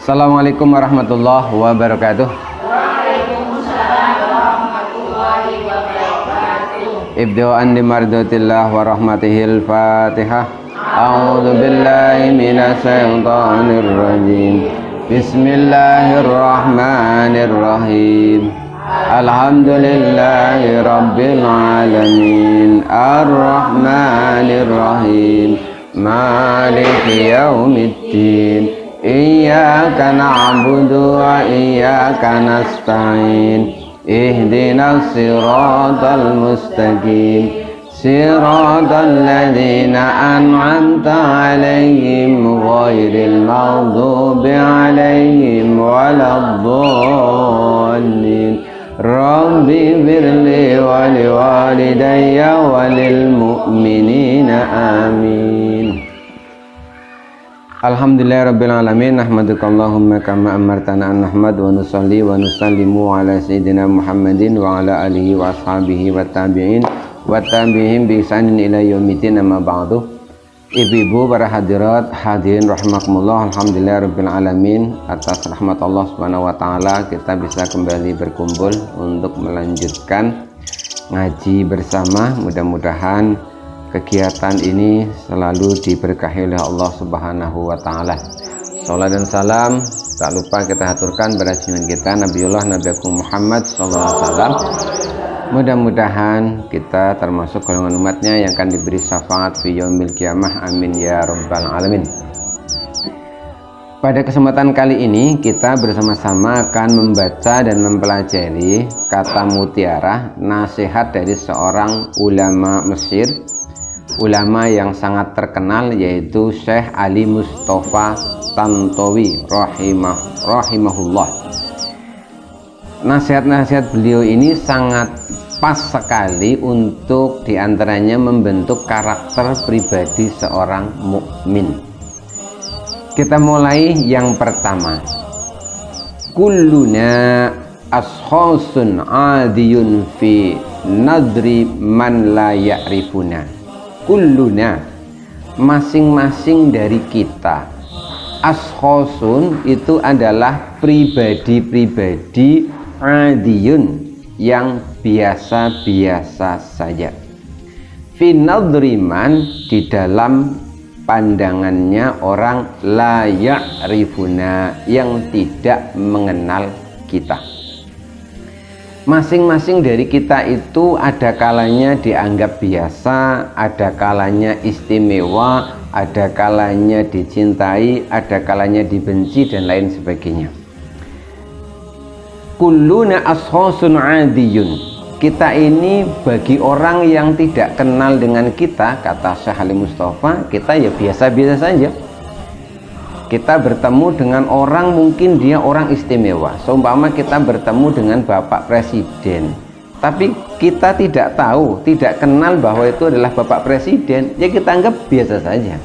Assalamualaikum warahmatullahi wabarakatuh. Waalaikumsalam warahmatullahi wabarakatuh. Ibdo'an dimardhatillah wa rahmatihil fatihah. A'udzu billahi minasy syaithanir rajim. Bismillahirrahmanirrahim. Alhamdulillahi rabbil alamin. Ar-rahmanir rahim. Maliki yaumiddin. Iyyaka na'budu wa iyyaka nasta'in. Ihdinas siratal mustaqim. Siratal ladzina an'amta 'alaihim ghairil maghdubi 'alaihim waladdallin. Rabbi firli wa liwalidayya wa lil mu'minina amin. Alhamdulillahirabbil alamin. Nahmaduka Allahumma kama amartana an nahmad wa nusalli wa nusallimu ala sayyidina Muhammadin wa ala alihi wa ashabihi wa tabi'in wa tabi'ihim bi ihsanin ila yaumiddin, amma ba'du. Ibu-ibu, para hadirat hadirin rahimakumullah, alhamdulillahirabbil alamin. Atas rahmat Allah Subhanahu wa taala kita bisa kembali berkumpul untuk melanjutkan ngaji bersama. Mudah-mudahan kegiatan ini selalu diberkahi oleh Allah Subhanahu wa taala. Salam dan salam tak lupa kita haturkan pada junjungan kita Nabiullah Nabi Agung Muhammad sallallahu alaihi wasallam. Mudah-mudahan kita termasuk golongan umatnya yang akan diberi syafaat fi yaumil qiyamah. Amin ya rabbal alamin. Pada kesempatan kali ini kita bersama-sama akan membaca dan mempelajari kata mutiara, nasihat dari seorang ulama Mesir, ulama yang sangat terkenal, yaitu Syekh Ali Mustafa Tantawi rahimahullah. Nasihat-nasihat beliau ini sangat pas sekali untuk diantaranya membentuk karakter pribadi seorang mukmin. Kita mulai yang pertama. Kulluna ashkhasun adiyun fi nadri man la ya'rifuna. Kulluna, masing-masing dari kita. Ashkhasun itu adalah pribadi-pribadi adiyun yang biasa-biasa saja. Fi nadriman, di dalam pandangannya orang la ya'rifuna, yang tidak mengenal kita. Masing-masing dari kita itu ada kalanya dianggap biasa, ada kalanya istimewa, ada kalanya dicintai, ada kalanya dibenci, dan lain sebagainya. Kulluna ashkhasun adiyun. Kita ini bagi orang yang tidak kenal dengan kita, kata Syekh Ali Mustafa, kita ya biasa-biasa saja. Kita bertemu dengan orang, mungkin dia orang istimewa. Seumpama kita bertemu dengan Bapak Presiden, tapi kita tidak tahu, tidak kenal bahwa itu adalah Bapak Presiden, ya kita anggap biasa saja.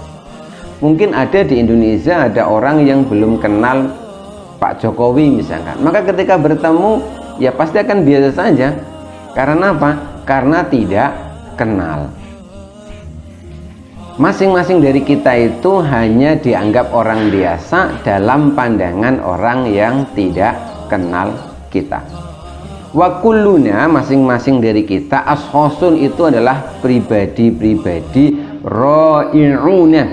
Mungkin ada di Indonesia ada orang yang belum kenal Pak Jokowi misalkan, maka ketika bertemu ya pasti akan biasa saja. Karena apa? Karena tidak kenal. Masing-masing dari kita itu hanya dianggap orang biasa dalam pandangan orang yang tidak kenal kita. Wa kulluna, masing-masing dari kita, ashkhasun itu adalah pribadi-pribadi ra'i'una,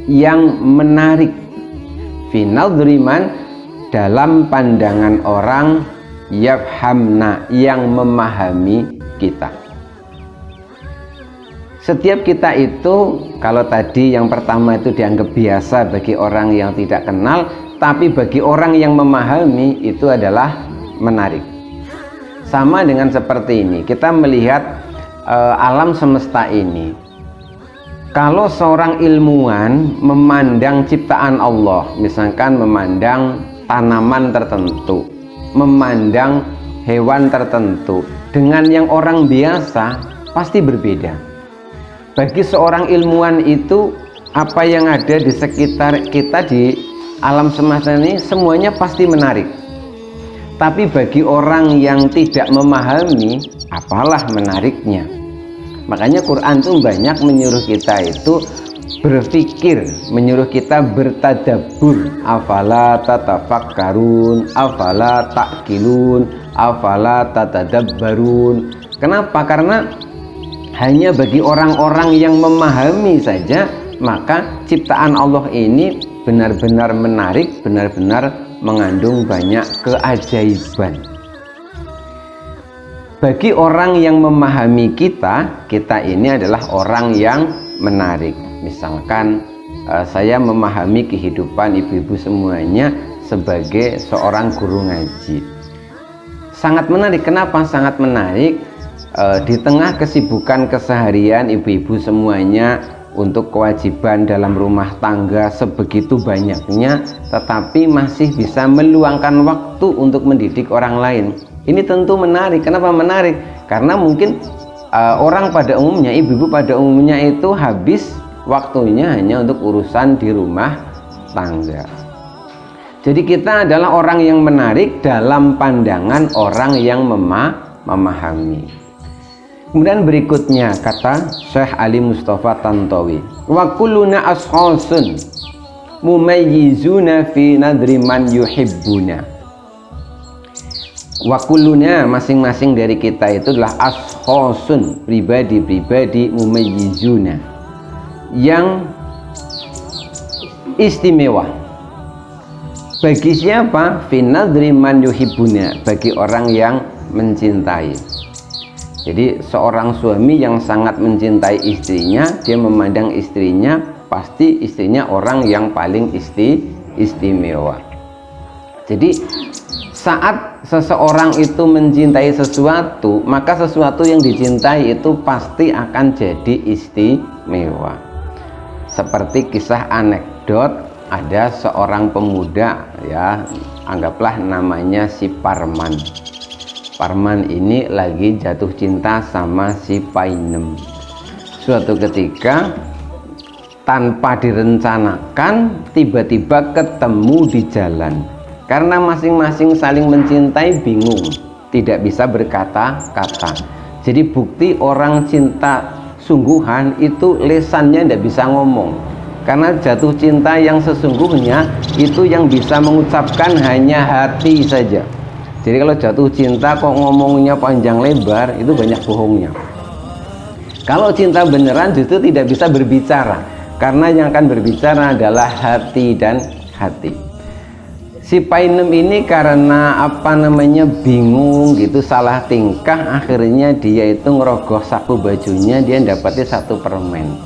yang menarik, fi nadriman, dalam pandangan orang, yafhamna, yang memahami kita. Setiap kita itu, kalau tadi yang pertama itu dianggap biasa bagi orang yang tidak kenal, tapi bagi orang yang memahami itu adalah menarik. Sama dengan seperti ini, kita melihat alam semesta ini. Kalau seorang ilmuwan memandang ciptaan Allah, misalkan memandang tanaman tertentu, memandang hewan tertentu, dengan yang orang biasa pasti berbeda. Bagi seorang ilmuwan itu, apa yang ada di sekitar kita di alam semesta ini semuanya pasti menarik. Tapi bagi orang yang tidak memahami, apalah menariknya. Makanya Quran tuh banyak menyuruh kita itu berpikir, menyuruh kita bertadabbur. Afala tatafakkarun, afala ta'qilun, afala tatadabbarun. Kenapa? Karena hanya bagi orang-orang yang memahami saja, maka ciptaan Allah ini benar-benar menarik, benar-benar mengandung banyak keajaiban. Bagi orang yang memahami kita ini adalah orang yang menarik. Misalkan saya memahami kehidupan ibu-ibu semuanya sebagai seorang guru ngaji. Sangat menarik. Kenapa sangat menarik? Di tengah kesibukan keseharian ibu-ibu semuanya untuk kewajiban dalam rumah tangga sebegitu banyaknya, tetapi masih bisa meluangkan waktu untuk mendidik orang lain. Ini tentu menarik. Kenapa menarik? Karena mungkin orang pada umumnya, ibu-ibu pada umumnya itu habis waktunya hanya untuk urusan di rumah tangga. Jadi kita adalah orang yang menarik dalam pandangan orang yang memahami. Kemudian berikutnya kata Syekh Ali Mustafa Tantawi, wa kulluna ashkhasun mumayyizuna fi nadri man yuhibbuna. Wa kulluna, masing-masing dari kita itu adalah ashkhasun, pribadi-pribadi, mumayyizuna, yang istimewa. Bagi siapa? Fi nadri man yuhibbuna, bagi orang yang mencintai. Jadi seorang suami yang sangat mencintai istrinya, dia memandang istrinya, pasti istrinya orang yang paling istimewa. Jadi saat seseorang itu mencintai sesuatu, maka sesuatu yang dicintai itu pasti akan jadi istimewa. Seperti kisah anekdot, ada seorang pemuda, ya, anggaplah namanya si Parman. Parman ini lagi jatuh cinta sama si Painem. Suatu ketika tanpa direncanakan tiba-tiba ketemu di jalan. Karena masing-masing saling mencintai, bingung, tidak bisa berkata-kata. Jadi bukti orang cinta sungguhan itu lesannya tidak bisa ngomong. Karena jatuh cinta yang sesungguhnya itu yang bisa mengucapkan hanya hati saja. Jadi kalau jatuh cinta kok ngomongnya panjang lebar, itu banyak bohongnya. Kalau cinta beneran justru tidak bisa berbicara, karena yang akan berbicara adalah hati dan hati. Si Painem ini karena bingung gitu, salah tingkah, akhirnya dia itu ngerogoh saku bajunya, dia dapatnya 1 permen.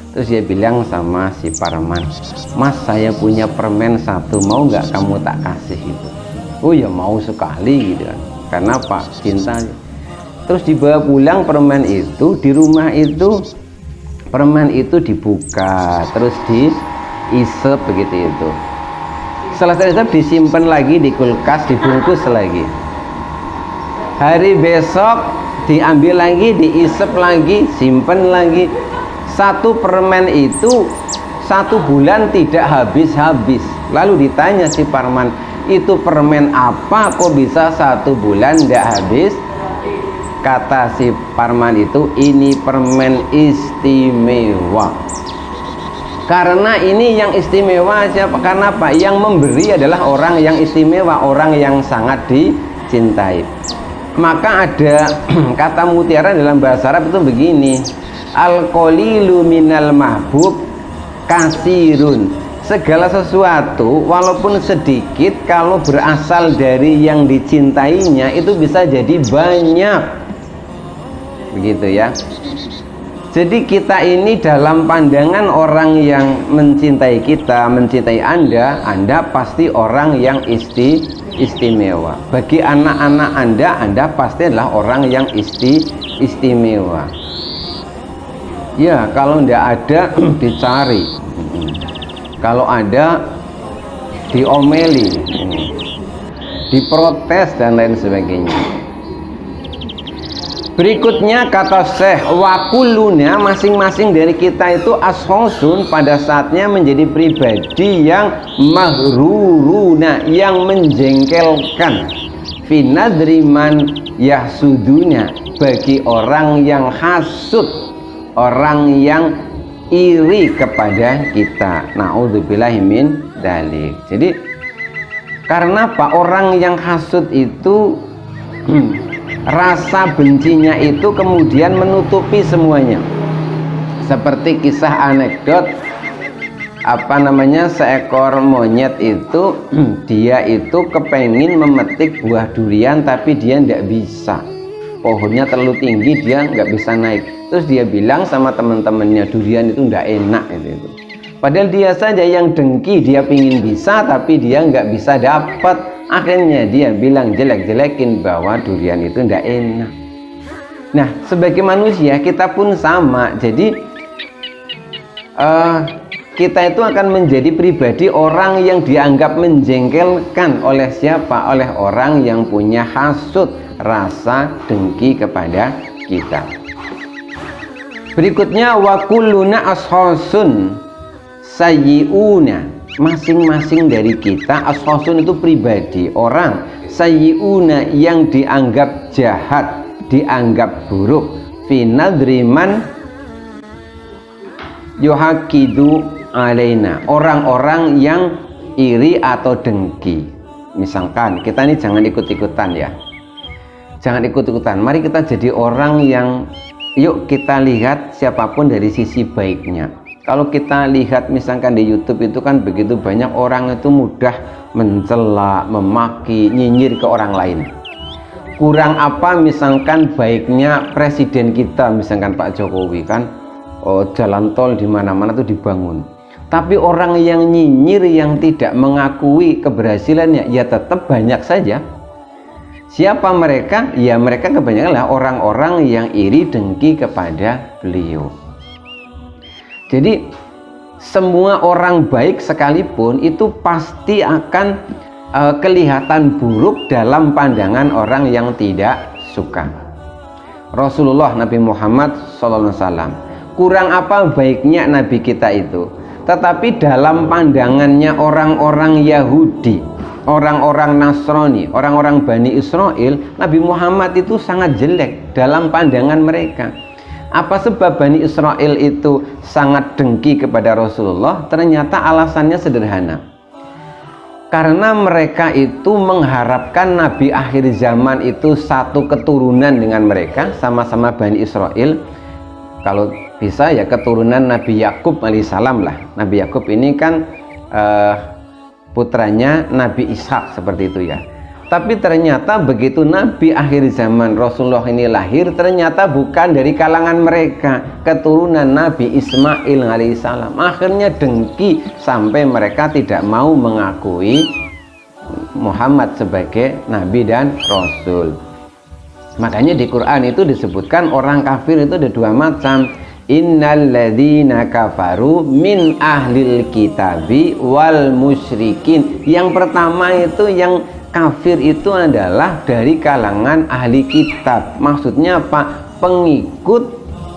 Terus dia bilang sama si Parman, "Mas, saya punya permen 1, mau nggak kamu tak kasih itu?" "Oh ya mau sekali," gitu kan. Karena apa? Cinta. Terus dibawa pulang permen itu, di rumah itu permen itu dibuka, terus diisep begitu itu. Selesai isep disimpan lagi di kulkas, dibungkus lagi. Hari besok diambil lagi, diisep lagi, simpen lagi. 1 permen itu 1 bulan tidak habis-habis. Lalu ditanya si Parman, "Itu permen apa kok bisa 1 bulan tidak habis?" Kata si Parman itu, "Ini permen istimewa." Karena ini yang istimewa siapa? Karena apa? Yang memberi adalah orang yang istimewa, orang yang sangat dicintai. Maka ada kata mutiara dalam bahasa Arab itu begini, al-qalilu minal mahbub kasirun. Segala sesuatu walaupun sedikit, kalau berasal dari yang dicintainya itu bisa jadi banyak. Begitu ya. Jadi kita ini dalam pandangan orang yang mencintai kita, mencintai Anda pasti orang yang istimewa. Bagi anak-anak Anda pasti adalah orang yang istimewa. Ya, kalau tidak ada dicari, kalau ada diomeli, diprotes dan lain sebagainya. Berikutnya kata Syekh, wa kulluna, masing-masing dari kita itu ashkhasun, pada saatnya menjadi pribadi yang maghruruna, yang menjengkelkan, fi nadri man yahsuduna, bagi orang yang hasud, orang yang iri kepada kita. Naudzubillahi min dzalik. Jadi karena apa? Orang yang hasud itu rasa bencinya itu kemudian menutupi semuanya. Seperti kisah anekdot seekor monyet itu dia itu kepengin memetik buah durian tapi dia tidak bisa, pohonnya terlalu tinggi, dia nggak bisa naik. Terus dia bilang sama teman-temannya, durian itu tidak enak itu. Padahal dia saja yang dengki, dia pingin bisa tapi dia nggak bisa dapat. Akhirnya dia bilang jelek-jelekin bahwa durian itu tidak enak. Nah, sebagai manusia kita pun sama. Jadi kita itu akan menjadi pribadi orang yang dianggap menjengkelkan oleh siapa? Oleh orang yang punya hasud, rasa dengki kepada kita. Berikutnya wa kulluna ashasun sayyi'una. Masing-masing dari kita, ashasun itu pribadi, orang, sayyi'una yang dianggap jahat, dianggap buruk, fi nadriman yuhakidu alaina, orang-orang yang iri atau dengki. Misalkan kita ini jangan ikut-ikutan ya, jangan ikut-ikutan. Mari kita jadi orang yang, yuk kita lihat siapapun dari sisi baiknya. Kalau kita lihat misalkan di YouTube itu kan begitu banyak orang itu mudah mencela, memaki, nyinyir ke orang lain. Kurang apa misalkan baiknya presiden kita, misalkan Pak Jokowi kan, jalan tol di mana-mana tuh dibangun. Tapi orang yang nyinyir, yang tidak mengakui keberhasilannya, ya tetap banyak saja. Siapa mereka? Ya mereka kebanyakan adalah orang-orang yang iri dengki kepada beliau. Jadi semua orang baik sekalipun itu pasti akan kelihatan buruk dalam pandangan orang yang tidak suka. Rasulullah Nabi Muhammad SAW, kurang apa baiknya Nabi kita itu, tetapi dalam pandangannya orang-orang Yahudi, orang-orang Nasrani, orang-orang Bani Israel, Nabi Muhammad itu sangat jelek dalam pandangan mereka. Apa sebab Bani Israel itu sangat dengki kepada Rasulullah? Ternyata alasannya sederhana. Karena mereka itu mengharapkan Nabi akhir zaman itu satu keturunan dengan mereka, sama-sama Bani Israel. Kalau bisa ya keturunan Nabi Yakub alaihissalam lah. Nabi Yakub ini kan putranya Nabi Ishak seperti itu ya. Tapi ternyata begitu Nabi akhir zaman Rasulullah ini lahir, ternyata bukan dari kalangan mereka, keturunan Nabi Ismail alaihissalam. Akhirnya dengki sampai mereka tidak mau mengakui Muhammad sebagai Nabi dan Rasul. Makanya di Quran itu disebutkan orang kafir itu ada dua macam. Innal ladzina kafaru min ahlil kitabi wal musyrikin. Yang pertama itu yang kafir itu adalah dari kalangan ahli kitab. Maksudnya apa? Pengikut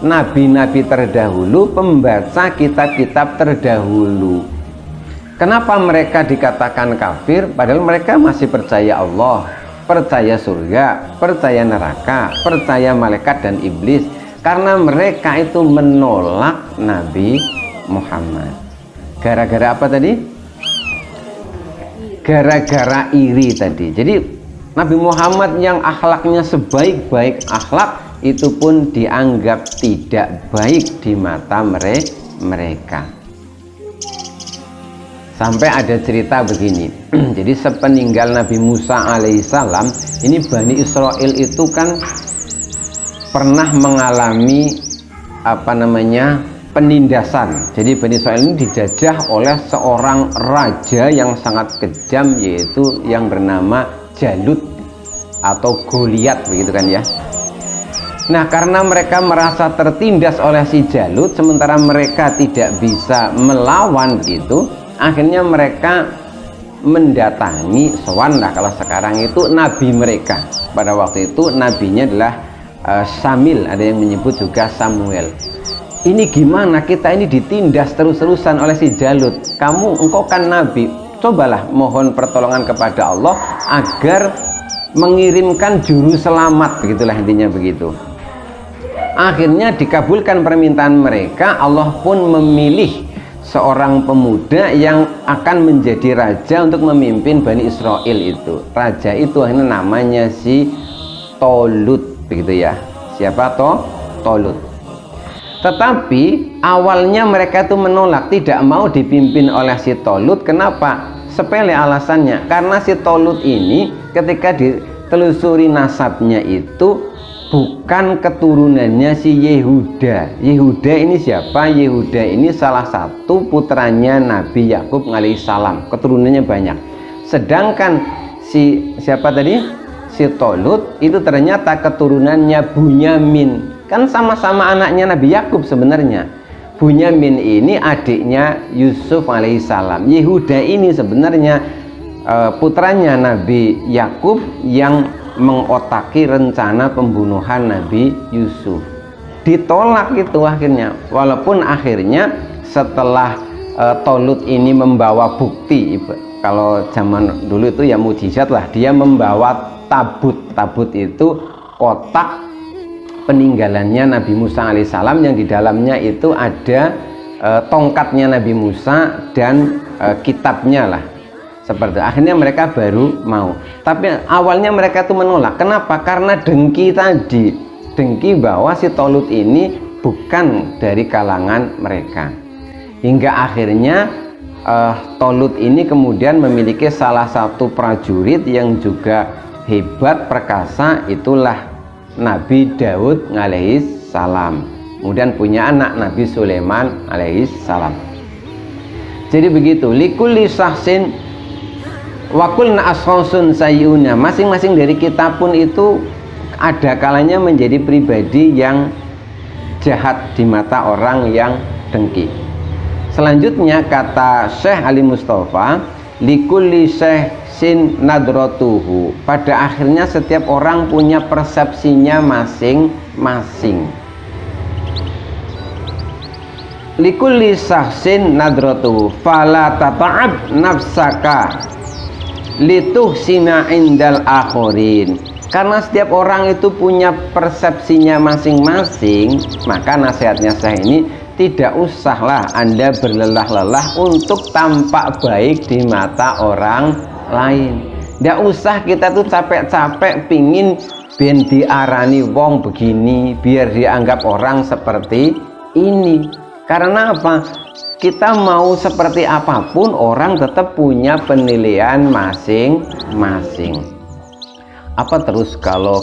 nabi-nabi terdahulu, pembaca kitab-kitab terdahulu. Kenapa mereka dikatakan kafir? Padahal mereka masih percaya Allah, percaya surga, percaya neraka, percaya malaikat dan iblis. Karena mereka itu menolak Nabi Muhammad. Gara-gara apa tadi? Gara-gara iri tadi. Jadi Nabi Muhammad yang akhlaknya sebaik-baik akhlak itu pun dianggap tidak baik di mata mereka. Sampai ada cerita begini. Jadi sepeninggal Nabi Musa alaihissalam, ini Bani Israel itu kan pernah mengalami penindasan. Jadi Bani Israel ini dijajah oleh seorang raja yang sangat kejam, yaitu yang bernama Jalut atau Goliat begitu kan ya. Nah, karena mereka merasa tertindas oleh si Jalut, sementara mereka tidak bisa melawan begitu, akhirnya mereka mendatangi sowan lah kalau sekarang itu nabi mereka. Pada waktu itu nabinya adalah Samil, ada yang menyebut juga Samuel. Ini gimana, kita ini ditindas terus-terusan oleh si Jalut. Engkau kan nabi, cobalah mohon pertolongan kepada Allah agar mengirimkan juru selamat, begitulah intinya begitu. Akhirnya dikabulkan permintaan mereka. Allah pun memilih seorang pemuda yang akan menjadi raja untuk memimpin Bani Israel itu. Raja itu akhirnya namanya si Tolut, begitu ya. Siapa Tolut. Tetapi awalnya mereka itu menolak, tidak mau dipimpin oleh si Tolut. Kenapa? Sepele alasannya, karena si Tolut ini ketika ditelusuri nasabnya itu bukan keturunannya si Yehuda. Yehuda ini siapa? Yehuda ini salah satu putranya Nabi Yakub alaihissalam, keturunannya banyak. Sedangkan si siapa tadi? Si Tolut itu ternyata keturunannya Bunyamin. Kan sama-sama anaknya Nabi Yakub sebenarnya. Bunyamin ini adiknya Yusuf alaihissalam. Yehuda ini sebenarnya putranya Nabi Yakub yang mengotaki rencana pembunuhan Nabi Yusuf. Ditolak itu akhirnya, walaupun akhirnya setelah Tolut ini membawa bukti, kalau zaman dulu itu ya mujizat lah, dia membawa tabut itu kotak peninggalannya Nabi Musa alaihissalam yang di dalamnya itu ada tongkatnya Nabi Musa dan kitabnya lah. Seperti itu. Akhirnya mereka baru mau. Tapi awalnya mereka itu menolak. Kenapa? Karena dengki tadi. Dengki bahwa si Tolut ini bukan dari kalangan mereka. Hingga akhirnya Tolut ini kemudian memiliki salah satu prajurit yang juga hebat, perkasa. Itulah Nabi Daud alaihissalam. Kemudian punya anak Nabi Sulaiman alaihissalam. Jadi begitu. Likulli syahsin wakulna ashonsun sayuna, masing-masing dari kita pun itu ada kalanya menjadi pribadi yang jahat di mata orang yang dengki. Selanjutnya kata Syekh Ali Mustafa, likulli syahsin nadrotuhu, pada akhirnya setiap orang punya persepsinya masing-masing. Likulli syahsin nadrotuhu fala tata'ab nafsaka lituhsina indal akhirin. Karena setiap orang itu punya persepsinya masing-masing, maka nasihatnya saya ini, tidak usahlah Anda berlelah-lelah untuk tampak baik di mata orang lain. Tidak usah kita tuh capek-capek pingin ben diarani wong begini biar dianggap orang seperti ini. Karena apa? Kita mau seperti apapun, orang tetap punya penilaian masing-masing. Apa terus kalau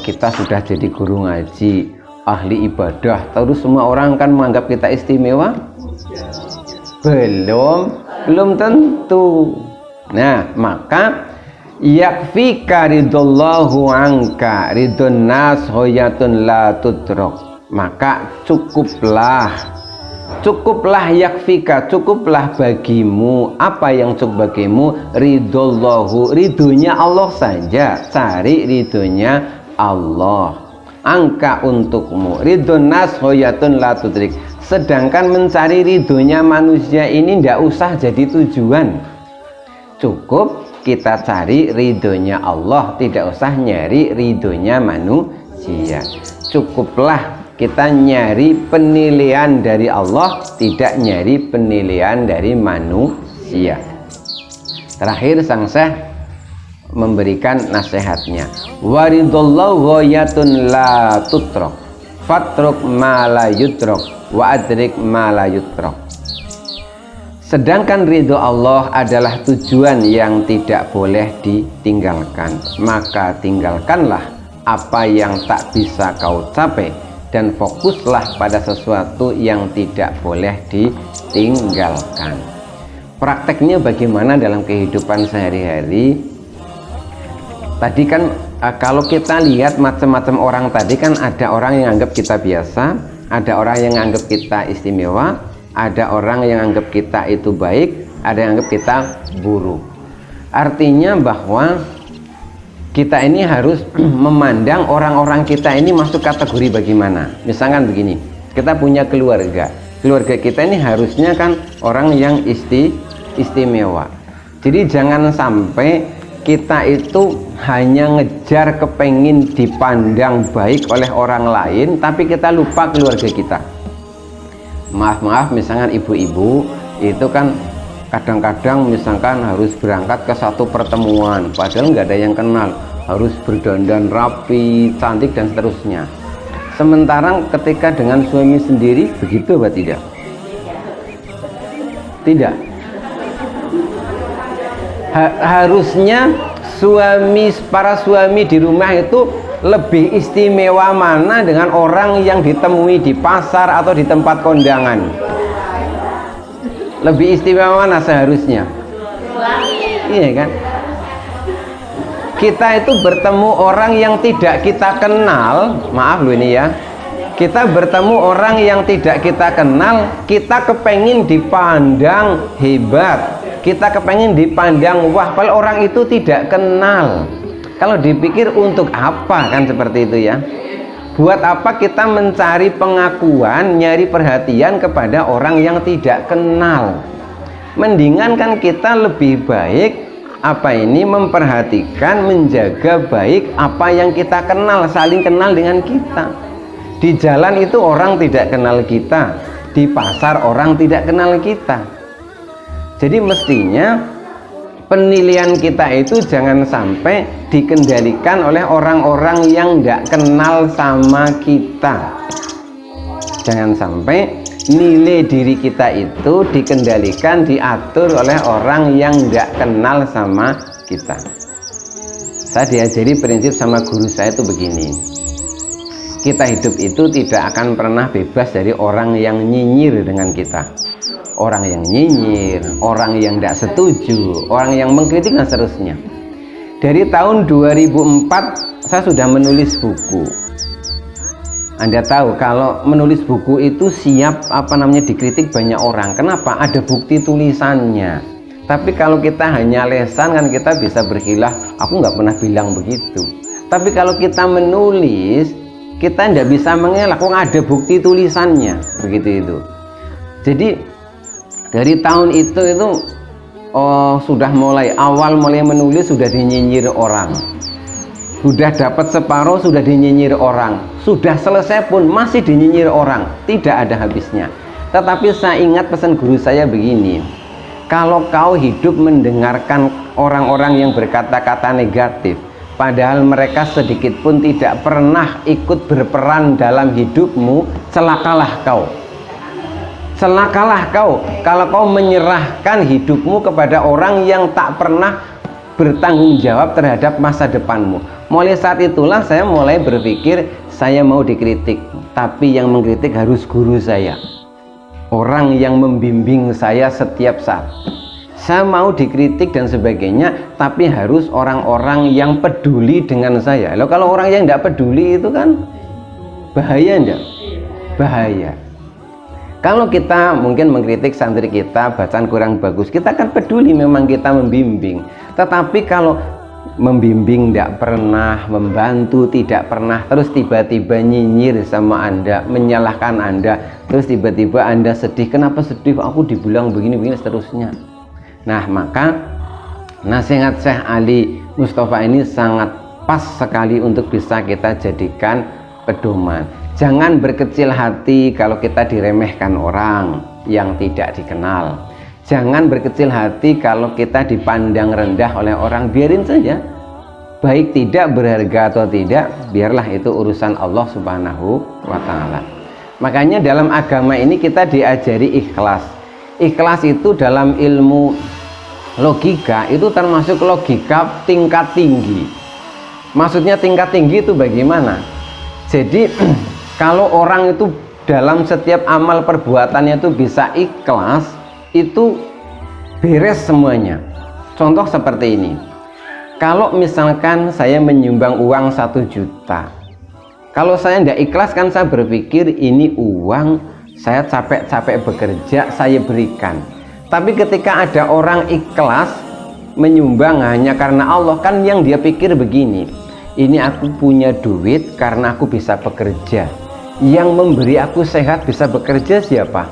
kita sudah jadi guru ngaji, ahli ibadah, terus semua orang akan menganggap kita istimewa? Belum tentu. Nah, maka yakfika ridallahu anka ridun nas hoyatun la tudrok. Maka cukuplah yakfika, cukuplah bagimu. Apa yang cukup bagimu? Ridallahu, ridhonya Allah saja. Cari ridhonya Allah. Angka untukmu ridhon nas hoyatun la tudrik. Sedangkan mencari ridhonya manusia ini tidak usah jadi tujuan. Cukup kita cari ridhonya Allah, tidak usah nyari ridhonya manusia. Cukuplah kita nyari penilaian dari Allah, tidak nyari penilaian dari manusia. Terakhir sang Syekh memberikan nasihatnya, waridallahu ghayatun la tutrok fatruk ma la yutrok wa adrik ma la yutrok. Sedangkan ridho Allah adalah tujuan yang tidak boleh ditinggalkan, maka tinggalkanlah apa yang tak bisa kau capai dan fokuslah pada sesuatu yang tidak boleh ditinggalkan. Prakteknya bagaimana dalam kehidupan sehari-hari? Tadi kan kalau kita lihat macam-macam orang tadi kan, ada orang yang anggap kita biasa, ada orang yang anggap kita istimewa, ada orang yang anggap kita itu baik, ada yang anggap kita buruk. Artinya bahwa kita ini harus memandang orang-orang kita ini masuk kategori bagaimana. Misalkan begini, kita punya keluarga kita ini harusnya kan orang yang istimewa. Jadi jangan sampai kita itu hanya ngejar kepengin dipandang baik oleh orang lain, tapi kita lupa keluarga kita. Maaf, misalkan ibu-ibu itu kan kadang-kadang misalkan harus berangkat ke satu pertemuan, padahal nggak ada yang kenal, harus berdandan rapi, cantik dan seterusnya. Sementara ketika dengan suami sendiri begitu apa tidak? Tidak. Harusnya para suami di rumah itu lebih istimewa mana dengan orang yang ditemui di pasar atau di tempat kondangan? Lebih istimewa mana seharusnya? Iya kan? Kita itu bertemu orang yang tidak kita kenal, maaf loh ini ya, kita bertemu orang yang tidak kita kenal, kita kepengin dipandang hebat, kita kepengin dipandang wah, kalau orang itu tidak kenal. Kalau dipikir untuk apa kan seperti itu ya? Buat apa kita mencari pengakuan, nyari perhatian kepada orang yang tidak kenal? Mendingan kan kita lebih baik memperhatikan, menjaga baik apa yang kita kenal, saling kenal dengan kita. Di jalan itu orang tidak kenal kita, di pasar orang tidak kenal kita. Jadi mestinya penilaian kita itu jangan sampai dikendalikan oleh orang-orang yang tidak kenal sama kita. Jangan sampai nilai diri kita itu dikendalikan, diatur oleh orang yang tidak kenal sama kita. Saya diajari prinsip sama guru saya itu begini, kita hidup itu tidak akan pernah bebas dari orang yang nyinyir dengan kita, orang yang nyinyir, orang yang tidak setuju, orang yang mengkritik dan seterusnya. Dari tahun 2004 saya sudah menulis buku. Anda tahu kalau menulis buku itu siap dikritik banyak orang. Kenapa? Ada bukti tulisannya. Tapi kalau kita hanya lesan kan kita bisa berkilah, aku nggak pernah bilang begitu. Tapi kalau kita menulis, kita tidak bisa mengelak, kok ada bukti tulisannya, begitu itu. Jadi dari tahun itu sudah mulai menulis sudah dinyinyir orang, sudah dapat separuh sudah dinyinyir orang, sudah selesai pun masih dinyinyir orang, tidak ada habisnya. Tetapi saya ingat pesan guru saya begini, kalau kau hidup mendengarkan orang-orang yang berkata-kata negatif, padahal mereka sedikit pun tidak pernah ikut berperan dalam hidupmu, celakalah kau. Celakalah kau kalau kau menyerahkan hidupmu kepada orang yang tak pernah bertanggung jawab terhadap masa depanmu. Mulai saat itulah saya mulai berpikir, saya mau dikritik, tapi yang mengkritik harus guru saya, orang yang membimbing saya setiap saat. Saya mau dikritik dan sebagainya, tapi harus orang-orang yang peduli dengan saya. Loh, kalau orang yang tidak peduli itu kan bahaya, enggak? Bahaya. Kalau kita mungkin mengkritik santri kita, bacaan kurang bagus, kita kan peduli, memang kita membimbing. Tetapi kalau membimbing tidak pernah, membantu tidak pernah, terus tiba-tiba nyinyir sama Anda, menyalahkan Anda, terus tiba-tiba Anda sedih, kenapa sedih, aku dibilang begini-begini seterusnya. Nah, maka nasihat Syekh Ali Mustafa ini sangat pas sekali untuk bisa kita jadikan pedoman. Jangan berkecil hati kalau kita diremehkan orang yang tidak dikenal. Jangan berkecil hati kalau kita dipandang rendah oleh orang, biarin saja. Baik tidak berharga atau tidak, biarlah itu urusan Allah Subhanahu wa Ta'ala. Makanya dalam agama ini kita diajari ikhlas. Ikhlas itu dalam ilmu logika itu termasuk logika tingkat tinggi. Maksudnya tingkat tinggi itu bagaimana? Jadi kalau orang itu dalam setiap amal perbuatannya itu bisa ikhlas, itu beres semuanya. Contoh seperti ini, kalau misalkan saya menyumbang uang 1 juta, kalau saya tidak ikhlas kan saya berpikir ini uang saya capek-capek bekerja saya berikan. Tapi ketika ada orang ikhlas menyumbang hanya karena Allah, kan yang dia pikir begini, ini aku punya duit karena aku bisa bekerja, yang memberi aku sehat bisa bekerja siapa?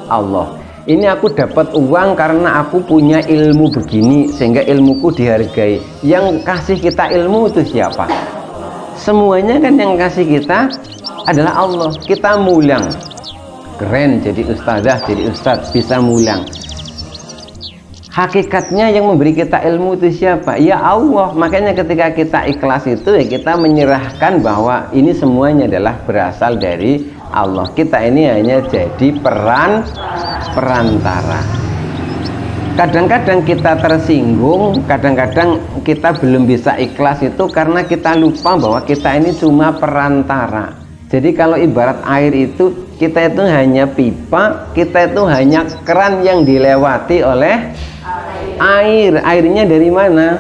Allah. ini aku dapat uang karena aku punya ilmu begini sehingga ilmuku dihargai. Yang kasih kita ilmu itu siapa? Semuanya kan yang kasih kita adalah Allah. Kita mulang, keren jadi ustazah, jadi ustadz, bisa mulang. Hakikatnya yang memberi kita ilmu itu siapa? Ya Allah. Makanya ketika kita ikhlas itu ya kita menyerahkan bahwa ini semuanya adalah berasal dari Allah. Kita ini hanya jadi perantara. Kadang-kadang kita tersinggung, kadang-kadang kita belum bisa ikhlas itu karena kita lupa bahwa kita ini cuma perantara. Jadi kalau ibarat air itu, kita itu hanya pipa, kita itu hanya keran yang dilewati oleh air. Airnya dari mana?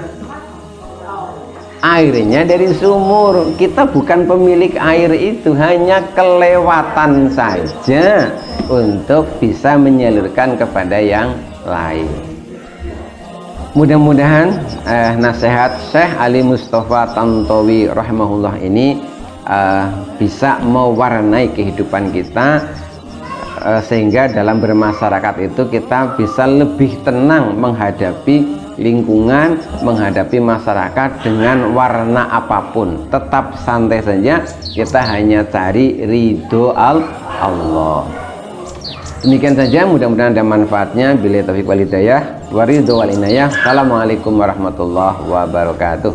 Airnya dari sumur. Kita bukan pemilik air itu, hanya kelewatan saja untuk bisa menyalurkan kepada yang lain. Mudah-mudahan nasihat Syekh Ali Mustafa Tantowi rahimahullah ini bisa mewarnai kehidupan kita, sehingga dalam bermasyarakat itu kita bisa lebih tenang menghadapi lingkungan, menghadapi masyarakat dengan warna apapun. Tetap santai saja, kita hanya cari ridho Allah. Demikian saja, mudah-mudahan ada manfaatnya. Billahi taufiq wal hidayah, wa ridho wal inayah. Assalamualaikum warahmatullahi wabarakatuh.